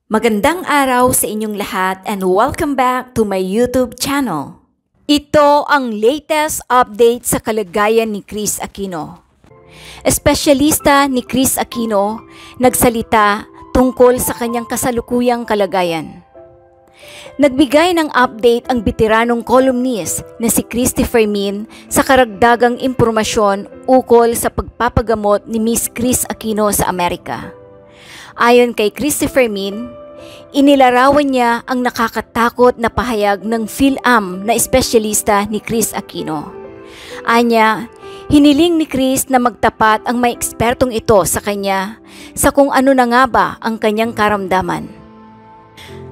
Magandang araw sa inyong lahat and welcome back to my YouTube channel. Ito ang latest update sa kalagayan ni Kris Aquino. Espesyalista ni Kris Aquino nagsalita tungkol sa kanyang kasalukuyang kalagayan. Nagbigay ng update ang veteranong columnist na si Christy Fermin sa karagdagang impormasyon ukol sa pagpapagamot ni Miss Kris Aquino sa Amerika. Ayon kay Christy Fermin, inilarawan niya ang nakakatakot na pahayag ng PhilAm na espesyalista ni Kris Aquino. Anya, hiniling ni Kris na magtapat ang may ekspertong ito sa kanya sa kung ano na nga ba ang kanyang karamdaman.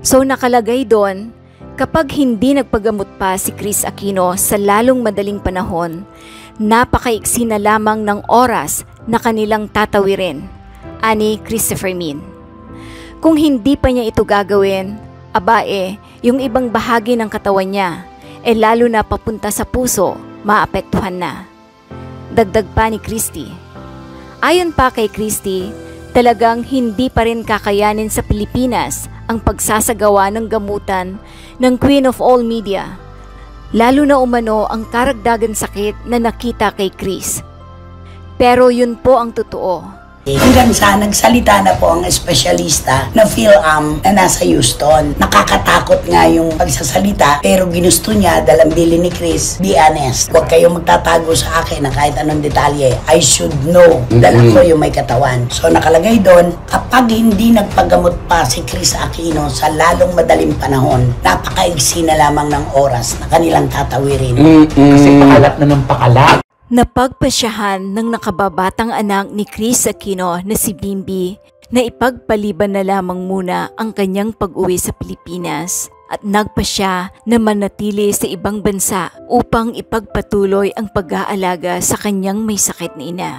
So nakalagay doon, kapag hindi nagpagamot pa si Kris Aquino sa lalong madaling panahon, napakaiksi na lamang ng oras na kanilang tatawirin, ani Christy Fermin. Kung hindi pa niya ito gagawin, yung ibang bahagi ng katawan niya, lalo na papunta sa puso, maapektuhan na. Dagdag pa ni Christy. Ayon pa kay Christy, talagang hindi pa rin kakayanin sa Pilipinas ang pagsasagawa ng gamutan ng Queen of All Media, lalo na umano ang karagdagan sakit na nakita kay Kris. Pero yun po ang totoo. Hanggang sa nagsalita na po ang espesyalista na PhilAm na nasa Houston. Nakakatakot nga yung pagsasalita pero ginusto niya dalambili ni Kris, be honest. Huwag kayong magtatago sa akin na kahit anong detalye. I should know. Dala ko yung may katawan. So nakalagay doon, kapag hindi nagpagamot pa si Kris Aquino sa lalong madaling panahon, napakaigsi na lamang ng oras na kanilang tatawirin. Kasi pakalat na ng pakalat. Napagpasyahan ng nakababatang anak ni Kris Aquino na si Bimbi na ipagpaliban na lamang muna ang kanyang pag-uwi sa Pilipinas at nagpasya na manatili sa ibang bansa upang ipagpatuloy ang pag-aalaga sa kanyang may sakit na ina.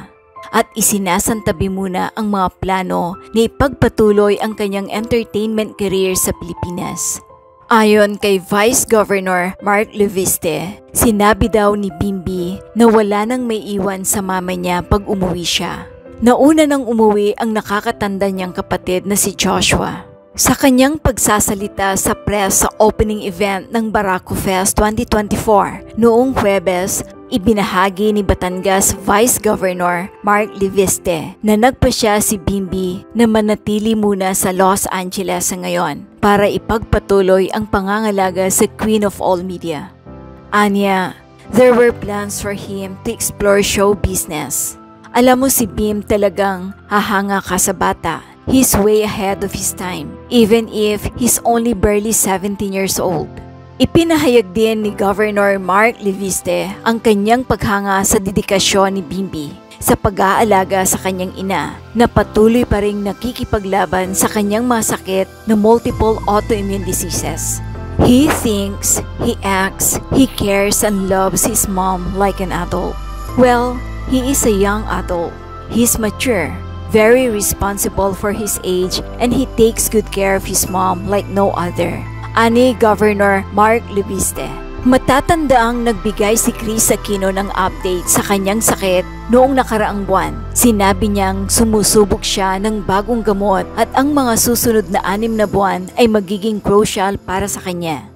At isinasantabi muna ang mga plano na ipagpatuloy ang kanyang entertainment career sa Pilipinas. Ayon kay Vice Governor Mark Leviste, sinabi daw ni Bimbi na wala nang may iwan sa mama niya pag umuwi siya. Nauna nang umuwi ang nakakatanda niyang kapatid na si Joshua. Sa kanyang pagsasalita sa press sa opening event ng Barako Fest 2024 noong Huwebes, ibinahagi ni Batangas Vice Governor Mark Leviste na nagpasya si Bimbi na manatili muna sa Los Angeles sa ngayon para ipagpatuloy ang pangangalaga sa Queen of All Media. Anya, there were plans for him to explore show business. Alam mo si Bim talagang hahanga ka sa bata. He's way ahead of his time, even if he's only barely 17 years old. Ipinahayag din ni Governor Mark Leviste ang kanyang paghanga sa dedikasyon ni Bimbi sa pag-aalaga sa kanyang ina na patuloy pa ring nakikipaglaban sa kanyang mga sakit na multiple autoimmune diseases. He thinks, he acts, he cares and loves his mom like an adult. Well, he is a young adult. He's mature, very responsible for his age, and he takes good care of his mom like no other. Ani Governor Mark Leviste. Matatandaang nagbigay si Kris Aquino ng update sa kanyang sakit noong nakaraang buwan. Sinabi niyang sumusubok siya ng bagong gamot at ang mga susunod na 6 na buwan ay magiging crucial para sa kanya.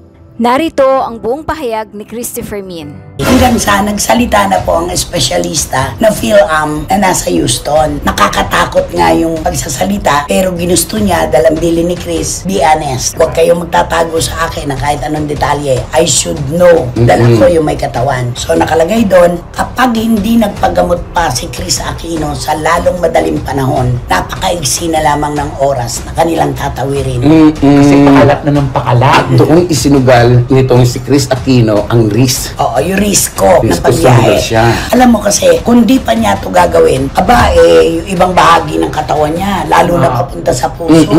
Narito ang buong pahayag ni Christy Fermin. Hanggang sa nagsalita na po ang espesyalista na PhilAm na nasa Houston. Nakakatakot nga yung pagsasalita pero ginusto niya dalambili ni Kris, be honest. Huwag kayong magtatago sa akin na kahit anong detalye. I should know. Dala ko yung may katawan. So nakalagay doon, kapag hindi nagpagamot pa si Kris Aquino sa lalong madaling panahon, napakaigsi na lamang ng oras na kanilang tatawirin. Kasi pakalat na ng pakalat. Doon isinugal nitong si Kris Aquino ang risk. Oo, yung risko ng Risko pagbiyahe. siya. Alam mo kasi, kung di pa niya ito gagawin, yung ibang bahagi ng katawan niya, lalo na papunta sa puso,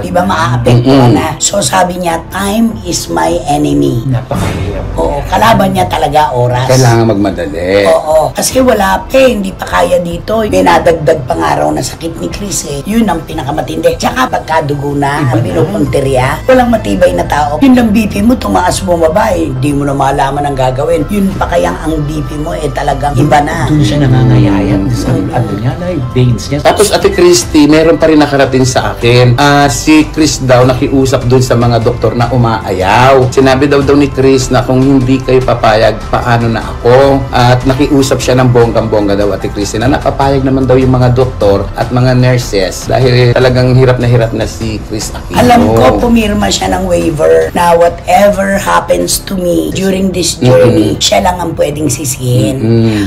di ba maaapektuhan na? So sabi niya, time is my enemy. Napakahirap. Oo, kalaban niya talaga oras. Kailangan magmadali. Oo, kasi wala pa hindi pa kaya dito. May nadagdag pang araw na sakit ni Kris Yun ang pinakamatindi. Tsaka pagkadugo na, ang binupunteriya, walang matibay na tao. Yun lang BP mo, tumaas bumaba Hindi mo na malaman ang gagawin. Yun Yun pa kayang ang BP mo talagang iba na. Doon siya nangangayayat sa ano niya, na veins niya. Tapos Ate Christy, meron pa rin nakarating sa akin. Si Chris daw nakiusap dun sa mga doktor na umaayaw. Sinabi daw ni Chris na kung hindi kayo papayag, paano na ako? At nakiusap siya ng bonggang-bongga daw, Ate Christy, na napapayag naman daw yung mga doktor at mga nurses dahil talagang hirap na si Chris Aquino. Alam ko, pumirma siya ng waiver na whatever happens to me during this journey, siya lang ang pwedeng sisihin.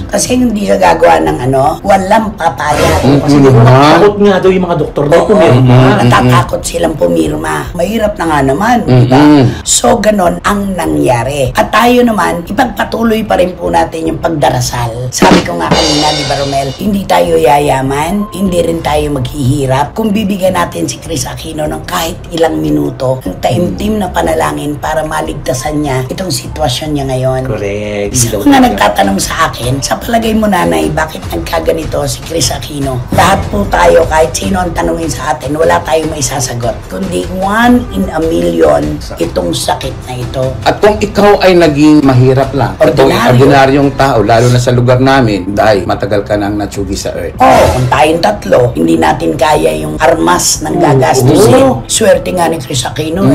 Kasi hindi siya gagawa ng walang papayag. Kasi takot nga daw yung mga doktor na pumirma. Natatakot silang pumirma. Mahirap na nga naman, di ba? So, ganon ang nangyari. At tayo naman, ipagpatuloy pa rin po natin yung pagdarasal. Sabi ko nga kanina, di ba Romel, hindi tayo yayaman, hindi rin tayo maghihirap. Kung bibigyan natin si Chris Aquino ng kahit ilang minuto, ng taimtim na panalangin para maligtasan niya itong sitwasyon niya ngayon. Correct. Isa nga nagtatanong sa akin, sa palagay mo nanay, bakit nagkaganito si Chris Aquino? Lahat po tayo, kahit sino ang tanungin sa atin, wala tayong may sasagot. Kundi 1 in a million itong sakit na ito. At kung ikaw ay naging mahirap lang, itong ordinaryong tao, lalo na sa lugar namin, dahil matagal ka nang natsugi sa earth. Kung tayong tatlo, hindi natin kaya yung armas ng gagastusin. Swerte nga ni Chris Aquino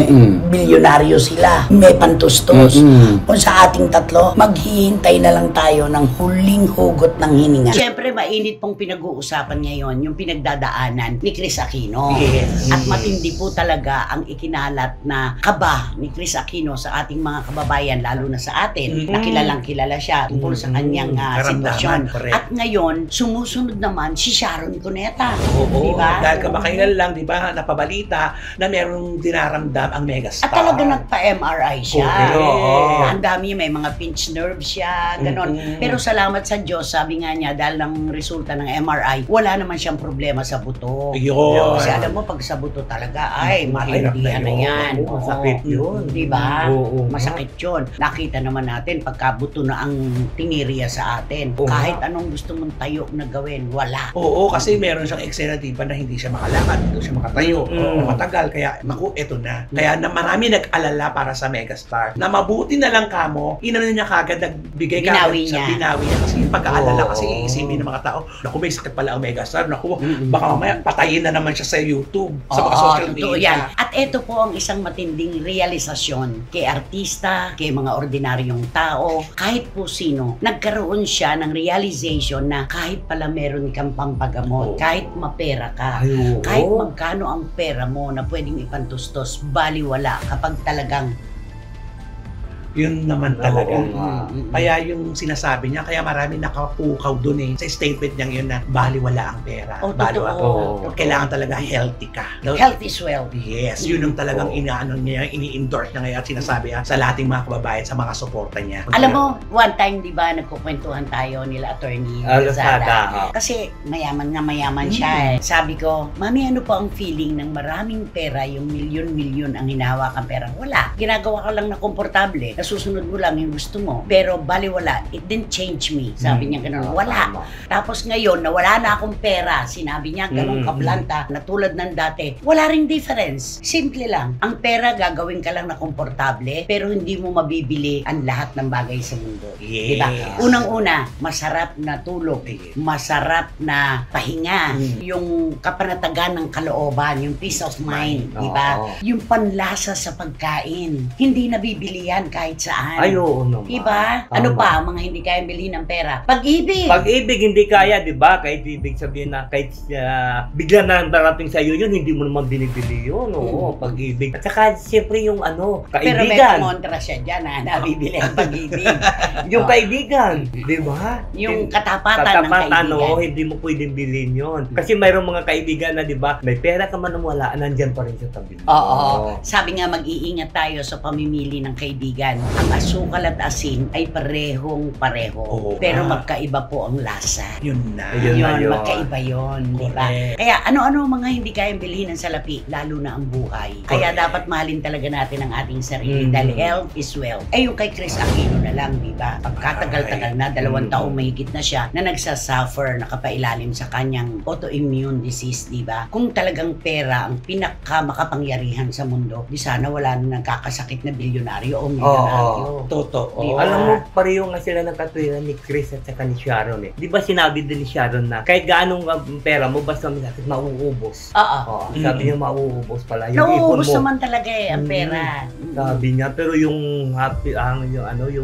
bilyonaryo sila, may pantustos. Kung sa ating tatlo, maghihintay na lang tayo ng huling hugot ng hininga. Siyempre, mainit pong pinag-uusapan ngayon yung pinagdadaanan ni Chris Aquino. Yes. At matindi po talaga ang ikinalat na kaba ni Chris Aquino sa ating mga kababayan, lalo na sa atin. Nakilalang kilala siya tungkol sa kanyang sitwasyon. At ngayon, sumusunod naman si Sharon Cuneta. Oo, diba? dahil kamakailan lang, di ba, napabalita na merong dinaramdam ang megastar. At talaga nagpa-MRI siya. Oo. Ang dami, may mga pinch nerve siya, ganon. Pero salamat sa Diyos, sabi nga niya, dahil ng resulta ng MRI, wala naman siyang problema sa buto. Yun. Kasi alam mo, pag sa buto talaga, ay, matindihan na yan. Oo, masakit yun. Diba? Oo. Masakit yun. Nakita naman natin, pagka buto na ang tiniriya sa atin, Oo. kahit anong gusto mong tayo na gawin, wala. Oo, kasi meron siyang eksena diba na hindi siya makalakad, hindi siya makatayo, matagal, kaya naku, eto na. Kaya na marami nag-alala para sa megastar, na mabuti na lang kamo, inano niya kagad, nagbigay Binawi kagad sa niya. binawi niya. Kasi yung pag-aalala, kasi isipin ng mga tao, naku, may sakit pala ang megastar, naku, baka mamaya patayin na naman siya sa YouTube, sa mga social totoo media. yan. At ito po ang isang matinding realisasyon kay artista, kay mga ordinaryong tao, kahit po sino, nagkaroon siya ng realization na kahit pala meron kang pampagamot, kahit mapera ka, kahit magkano ang pera mo na pwedeng ipantustos, baliwala kapag talagang Yun naman talaga. Oo. Kaya yung sinasabi niya, kaya marami nakapukaw dun sa statement niya yun na baliwala ang pera. Baliwala. totoo. Kailangan talaga healthy ka. Health is wealth. Yes, yun ang talagang inaano niya, ini-endorse niya ngayon at sinasabi sa lating mga kababayan, sa mga suporta niya. Alam mo, one time, di ba, nagkukwentuhan tayo nila attorney Lozada. Kasi mayaman nga mayaman siya eh. Sabi ko, Mami, ano po ang feeling ng maraming pera, yung milyon-milyon ang hinahawakan pera? Wala. Ginagawa ka lang na komportable. Nasusunod mo lang yung gusto mo. Pero baliwala, it didn't change me. Sabi niya ganun, wala. Tapos ngayon, na wala na akong pera, sinabi niya ganun kablanta, na tulad ng dati, wala ring difference. Simple lang. Ang pera, gagawin ka lang na komportable, pero hindi mo mabibili ang lahat ng bagay sa mundo. Yes. Diba? Unang-una, masarap na tulog, masarap na pahinga, yung kapanatagan ng kalooban, yung peace of mind, diba? Yung panlasa sa pagkain, hindi nabibili yan kahit saan. Ay, oo naman. Diba? Ano pa ang mga hindi kayang bilhin ng pera? Pag-ibig! Pag-ibig hindi kaya, di ba? Kahit ibig sabihin na kahit bigla na darating sa iyo yun, hindi mo naman binibili yun. Oo, pag-ibig. At saka, siyempre yung Pero may kaibigan. kontra siya dyan na nabibili ang pag-ibig. Yung kaibigan, di ba? Yung katapatan ng kaibigan. Hindi mo pwedeng bilhin yun. Kasi mayroong mga kaibigan na, di ba, may pera ka man o wala, nandyan pa rin sa tabi mo. Oo. Sabi nga, mag-iingat tayo sa pamimili ng kaibigan. Ang asukal at asin ay parehong pareho. Oo. Pero magkaiba po ang lasa. Yun na. Yun, magkaiba yun. Diba? Correct. Kaya ano-ano mga hindi kayang bilhin ng salapi, lalo na ang buhay. Kaya dapat mahalin talaga natin ang ating sarili dahil health is wealth. Eh yung kay Chris Aquino na lang, diba? Pagkatagal-tagal na, 2 taong mahigit na siya na nagsasuffer, nakapailalim sa kanyang autoimmune disease, diba? Kung talagang pera ang pinakamakapangyarihan sa mundo, di sana wala na nagkakasakit na bilyonaryo o milyonaryo. tayo. Totoo. Di ba? Alam mo, pareho nga sila ng katwiran ni Chris at saka ni Sharon eh. Di ba sinabi din ni Sharon na kahit gaanong pera mo, basta may sakit, mauubos. Oo. Oo, sabi niya mauubos pala. Yung Nauubos ipon mo. naman talaga ang pera. Sabi niya, pero yung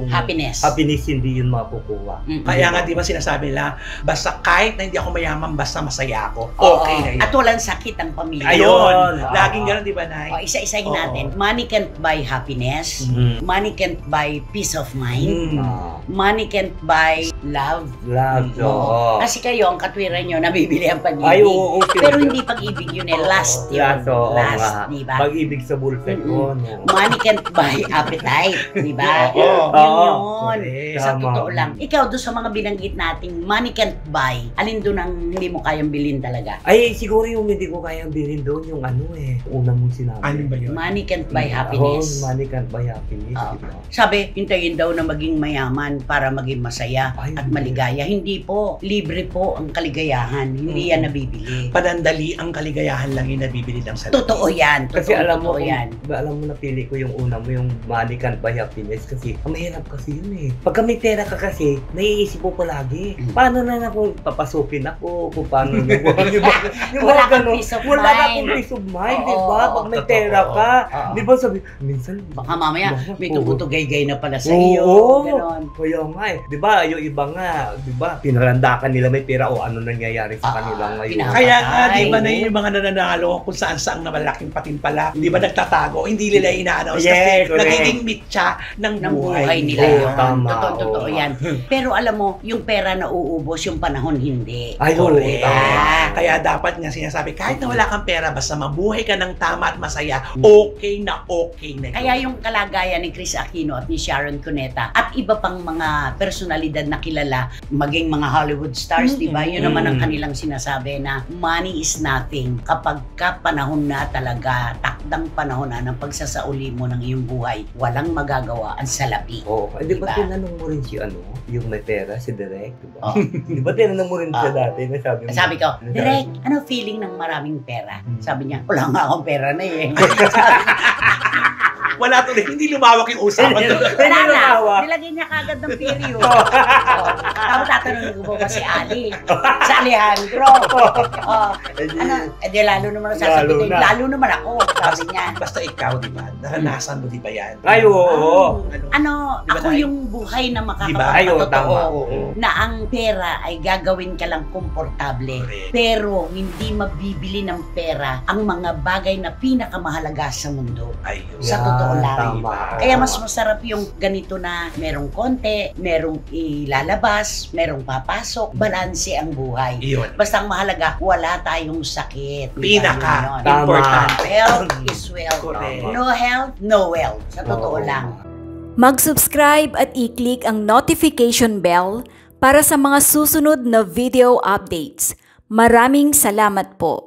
Happiness. happiness hindi yun makukuha. Kaya nga, di ba sinasabi nila, basta kahit na hindi ako mayaman, basta masaya ako. Oo. Okay na yun. At walang sakit ang pamilya. Ayun. Ayun. Laging ganun, di ba, Nay? O, isa-isahin Oo. natin. Money can't buy happiness. Mm. Money can't buy peace of mind. Ah, Money can't buy love. love, oo. Kasi kayo, ang katwiran nyo, nabibili ang Ay, pag-ibig. oo, okay. Pero hindi pag-ibig yun eh. Last yun. Last, oo Last, nga. di ba? Pag-ibig sa bulsa ko, no? Money can't buy appetite, di ba? Oo. Yun Oo. yun. Correct. Sa Tama. totoo lang. Ikaw, doon sa mga binanggit nating money can't buy, alin doon ang hindi mo kayang bilhin talaga? Ay, siguro yung hindi ko kayang bilhin doon, yung unang mong sinabi. Ano ba yun? Money can't buy Oo, happiness. money can't buy happiness. Oo. Diba? Sabi, hintayin daw na maging mayaman para maging masaya Ay, at hindi. maligaya. Hindi po. Libre po ang kaligayahan. Hindi yan nabibili. Panandali ang kaligayahan lang yung nabibili ng salita. Totoo yan. Kasi alam mo, totoo yan. alam mo napili ko yung una mo, yung money can't buy happiness kasi ang mahirap kasi yun eh. Pagka may pera ka kasi, naiisip mo palagi, paano na ako papasukin ako, kung paano na ako, di ba? Yung Wala mga kang ganun, peace of wala mind. kang peace of mind, di ba? Oo, Pag may totoo. pera ka, Oo. di ba sabi, minsan, Baka mamaya, may Oo. tumutugay-gay na pala sa iyo. Oo. Ganon. Kaya nga eh. Di ba, yung iba nga, di ba, pinarandakan nila may pera o ano nangyayari sa kanila ngayon. Kaya nga, di ba na Ay, yung mga nananalo kung saan-saan na malaking patimpala, di ba nagtatago, hindi nila ina-announce Yes, kasi correct. nagiging mitya ng ng buhay nila Oo, yun. tama, Totoo oo. yan. Pero alam mo, yung pera na uubos, yung panahon hindi. Ay, oo, Correct. tama. Kaya dapat nga sinasabi, kahit na wala kang pera, basta mabuhay ka ng tama at masaya, okay na yun. Kaya yung kalagayan ni Chris Aquino at ni Sharon Cuneta at iba pang mga personalidad na kilala, maging mga Hollywood stars, di ba? Yun naman ang kanilang sinasabi na money is nothing. Kapag ka panahon na talaga, takdang panahon na ng pagsasauli mo ng iyong buhay, walang magagawa ang salapi. Oo. Di ba Diba? tinanong mo rin si yung may pera, si Direk, di ba? Oo. Di ba tinanong mo rin siya dati na sabi mo? Sabi ko, Ano Direk, ano feeling ng maraming pera? Sabi niya, wala nga akong pera na eh. Wala tuloy, hindi lumawak yung usapan. Wala na. lumawa. Nilagay niya kagad ng period. Tapos tatanungin ko ba si Ali? Si Alejandro. Lalo naman ang sasabihin ko, lalo naman ako. Sabi niya. Basta ikaw, di ba? Naranasan mo, di ba yan? Ay, oo. Ano, Di ba ako tayo? yung buhay na Di ba? Ay, oo, makakapagpatotoo. tama. Oo. Na ang pera ay gagawin ka lang komportable. Correct. Pero hindi mabibili ng pera ang mga bagay na pinakamahalaga sa mundo. Ayun. Sa totoo lang. Tama. Kaya mas masarap yung ganito na merong konti, merong ilalabas, merong papasok, balanse ang buhay. Iyon. Basta ang mahalaga, wala tayong sakit. Pinaka Tama. importante. Health is wealth. Correct. No health, no wealth. Sa totoo Oo. lang. Mag-subscribe at i-click ang notification bell para sa mga susunod na video updates. Maraming salamat po.